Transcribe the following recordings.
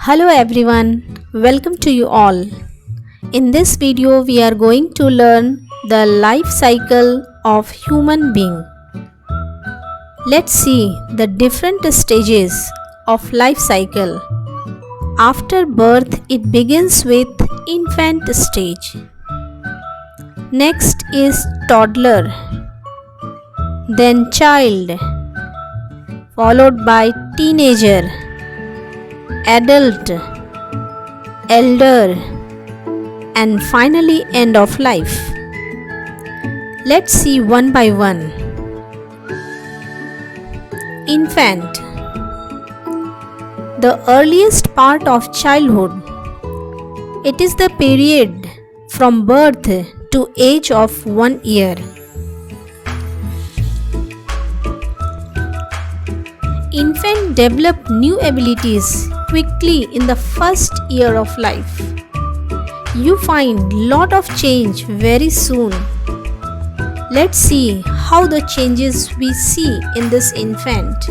Hello everyone, welcome to you all. In this video we are going to learn the life cycle of human being. Let's see the different stages of life cycle. After birth it begins with infant stage. Next is toddler, then child, followed by teenager, adult, elder, and finally end of life. Let's see one by one. Infant, the earliest part of childhood. It is the period from birth to age of 1 year. Infant develop new abilities quickly in the first year of life. You find lot of change very soon. Let's see how the changes we see in this infant.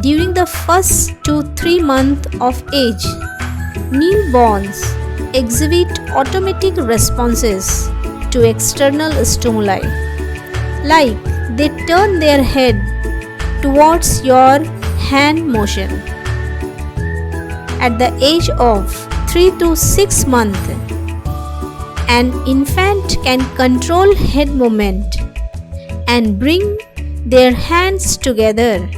During the first 2-3 months of age, newborns exhibit automatic responses to external stimuli, like they turn their head towards your hand motion. At the age of 3 to 6 months, an infant can control head movement and bring their hands together.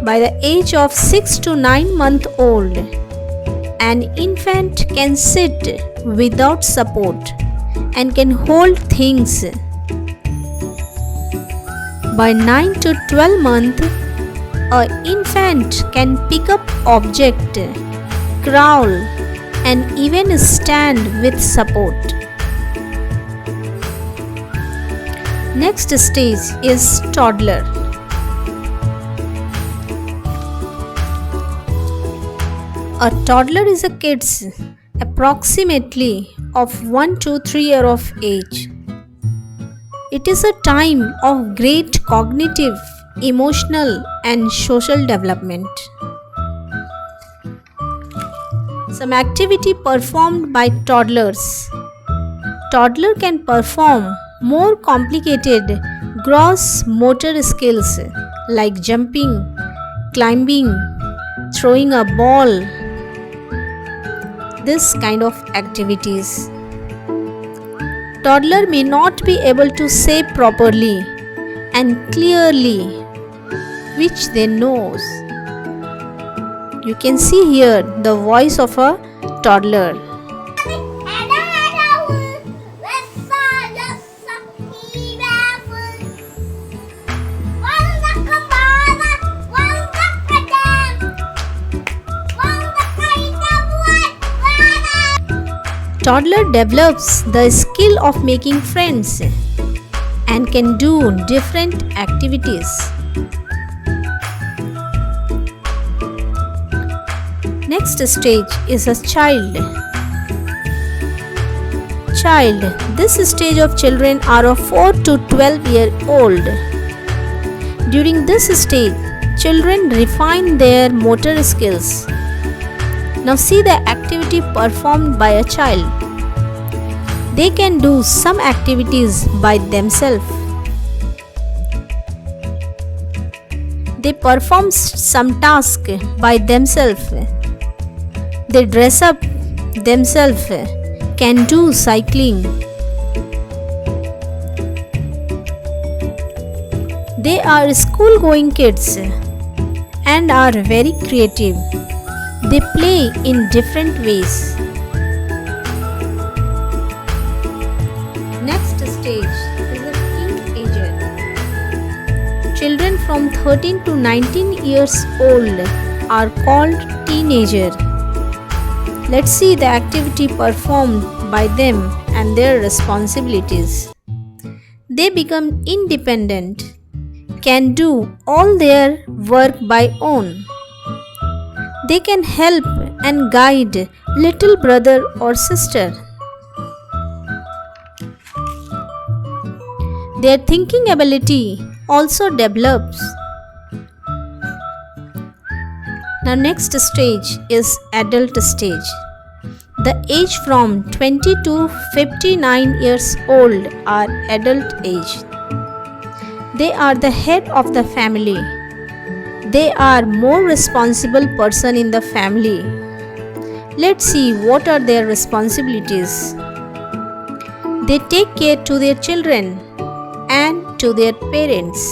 By the age of 6 to 9 months old, an infant can sit without support and can hold things. By 9 to 12 months, an infant can pick up object, crawl, and even stand with support. Next stage is toddler. A toddler is a kid approximately of 1 to 3 years of age. It is a time of great cognitive, emotional, and social development. Some activity performed by toddlers. Toddler can perform more complicated gross motor skills like jumping, climbing, throwing a ball. This kind of activities. Toddler may not be able to say properly and clearly which they knows. You can see here the voice of a toddler. Toddler develops the skill of making friends and can do different activities. Next stage is a child. This stage of children are of 4 to 12 years old. During this stage, children refine their motor skills. Now see the activity performed by a child. They can do some activities by themselves. They perform some tasks by themselves. They dress up themselves, can do cycling. They are school-going kids and are very creative. They play in different ways. Next stage is a teenager. Children from 13 to 19 years old are called teenager. Let's see the activity performed by them and their responsibilities. They become independent, can do all their work by own. They can help and guide little brother or sister. Their thinking ability also develops. Now next stage is adult stage. The age from 20 to 59 years old are adult age. They are the head of the family. They are more responsible person in the family. Let's see what are their responsibilities. They take care to their children and to their parents.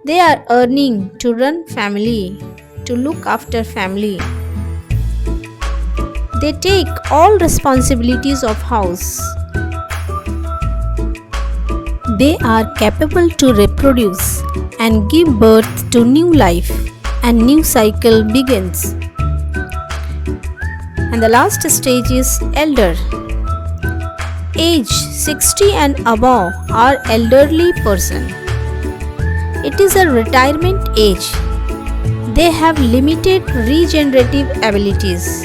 They are earning to run family, to look after family. They take all responsibilities of house. They are capable to reproduce and give birth to new life, and new cycle begins. And the last stage is elder. Age 60 and above are elderly person. It is a retirement age. They have limited regenerative abilities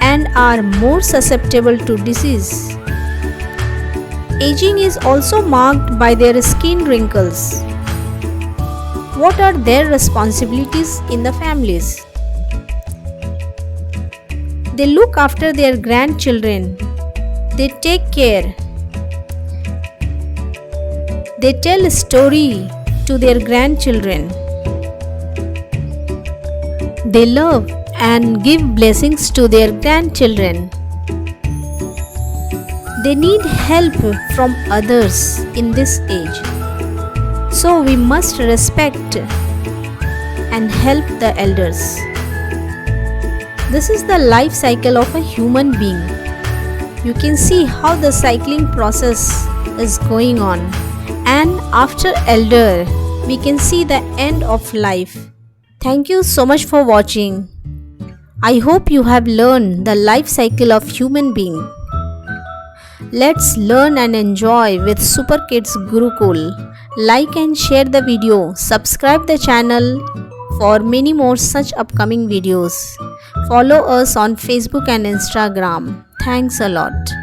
and are more susceptible to disease. Aging is also marked by their skin wrinkles. What are their responsibilities in the families? They look after their grandchildren. They take care. They tell a story to their grandchildren. They love and give blessings to their grandchildren. They need help from others in this age. So we must respect and help the elders. This is the life cycle of a human being. You can see how the cycling process is going on. And after elder, we can see the end of life. Thank you so much for watching. I hope you have learned the life cycle of human being. Let's learn and enjoy with Super Kids Gurukul. Like and share the video. Subscribe the channel for many more such upcoming videos. Follow us on Facebook and Instagram. Thanks a lot.